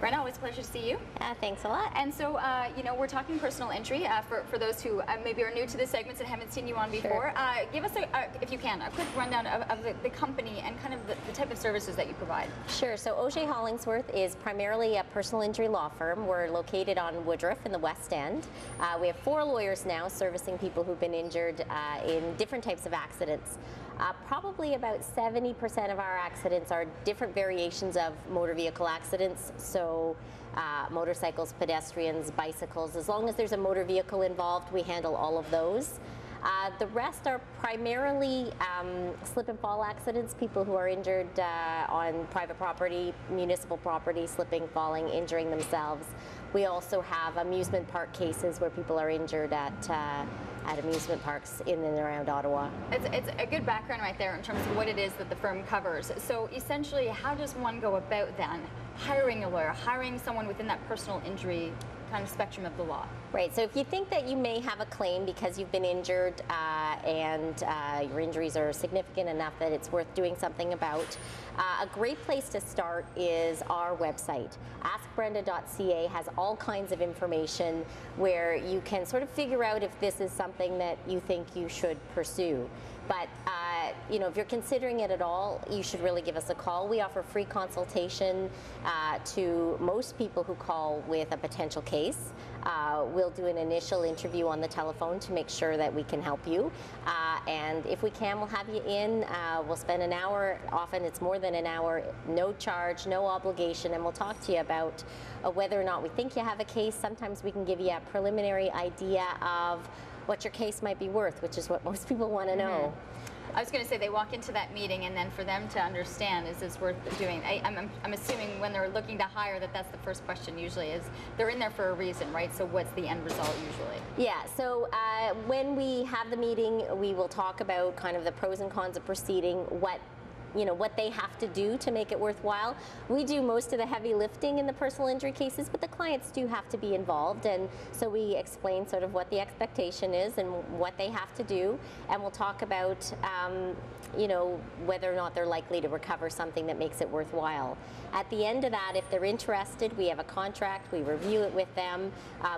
Brenda, always a pleasure to see you. Thanks a lot. And so, you know, we're talking personal injury. For those who maybe are new to the segments and haven't seen you on before, sure. Give us, if you can, a quick rundown of the company and kind of the type of services that you provide. Sure. So Auger Hollingsworth is primarily a personal injury law firm. We're located on Woodruff in the West End. We have 4 lawyers now servicing people who've been injured in different types of accidents. Probably about 70% of our accidents are different variations of motor vehicle accidents. So motorcycles, pedestrians, bicycles, as long as there's a motor vehicle involved, we handle all of those. The rest are primarily slip and fall accidents, people who are injured on private property, municipal property, slipping, falling, injuring themselves. We also have amusement park cases where people are injured at amusement parks in and around Ottawa. It's a good background right there in terms of what it is that the firm covers. So essentially, how does one go about then hiring a lawyer, hiring someone within that personal injury kind of spectrum of the law? Right, so if you think that you may have a claim because you've been injured and your injuries are significant enough that it's worth doing something about, a great place to start is our website. AskBrenda.ca has all kinds of information where you can sort of figure out if this is something that you think you should pursue. But you know, if you're considering it at all, you should really give us a call. We offer free consultation to most people who call with a potential case. We'll do an initial interview on the telephone to make sure that we can help you. And if we can, we'll have you in. We'll spend an hour, often it's more than an hour, no charge, no obligation, and we'll talk to you about whether or not we think you have a case. Sometimes we can give you a preliminary idea of what your case might be worth, which is what most people want to know. I was going to say they walk into that meeting and then for them to understand, is this worth doing? I'm assuming when they're looking to hire that's the first question usually is, they're in there for a reason, right? So what's the end result usually? Yeah, so when we have the meeting, we will talk about kind of the pros and cons of proceeding, what they have to do to make it worthwhile. We do most of the heavy lifting in the personal injury cases, but the clients do have to be involved, and so we explain sort of what the expectation is and what they have to do, and we'll talk about whether or not they're likely to recover something that makes it worthwhile. At the end of that, if they're interested, we have a contract, we review it with them.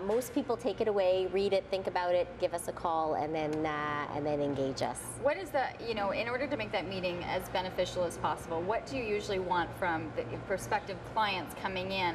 Most people take it away, read it, think about it, give us a call, and then engage us. What is the, in order to make that meeting as beneficial as possible, what do you usually want from the prospective clients coming in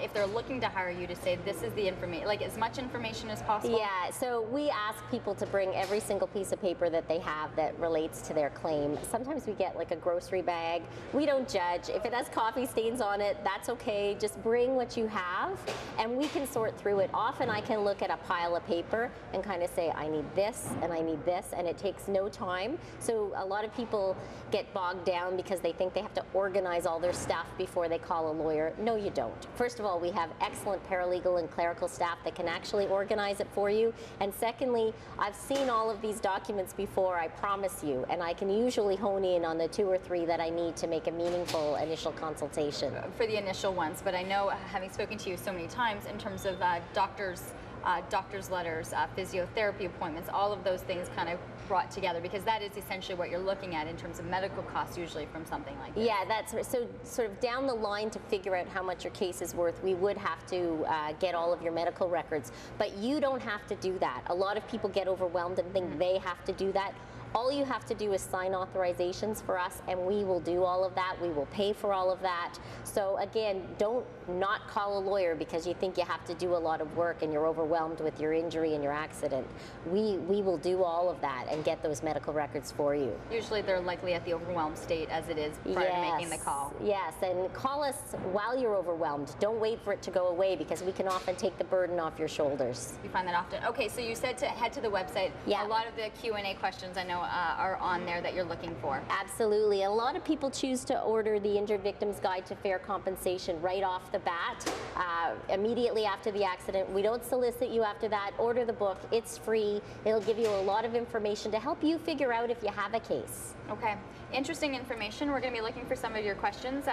if they're looking to hire you to say this is the information, like as much information as possible? Yeah, so we ask people to bring every single piece of paper that they have that relates to their claim. Sometimes we get like a grocery bag. We don't judge. If it has coffee stains on it, that's okay. Just bring what you have and we can sort through it. Often I can look at a pile of paper and kind of say, I need this and I need this, and it takes no time. So a lot of people get bogged down because they think they have to organize all their stuff before they call a lawyer. No, you don't. First of all, we have excellent paralegal and clerical staff that can actually organize it for you. And secondly, I've seen all of these documents before, I promise you, and I can usually hone in on the 2 or 3 that I need to make a meaningful initial consultation. For the initial ones, but I know, having spoken to you so many times, in terms of doctor's letters, physiotherapy appointments, all of those things kind of brought together, because that is essentially what you're looking at in terms of medical costs usually from something like this. Yeah, that's so sort of down the line to figure out how much your case is worth, we would have to get all of your medical records, but you don't have to do that. A lot of people get overwhelmed and think they have to do that. All you have to do is sign authorizations for us and we will do all of that. We will pay for all of that. So again, don't not call a lawyer because you think you have to do a lot of work and you're overwhelmed with your injury and your accident. We will do all of that and get those medical records for you. Usually they're likely at the overwhelmed state as it is prior to making the call. Yes, and call us while you're overwhelmed. Don't wait for it to go away because we can often take the burden off your shoulders. You find that often. Okay, so you said to head to the website. Yeah. A lot of the Q&A questions I know are on there that you're looking for. Absolutely. A lot of people choose to order the Injured Victims Guide to Fair Compensation right off the bat, immediately after the accident. We don't solicit you after that. Order the book. It's free. It'll give you a lot of information to help you figure out if you have a case. Okay. Interesting information. We're going to be looking for some of your questions.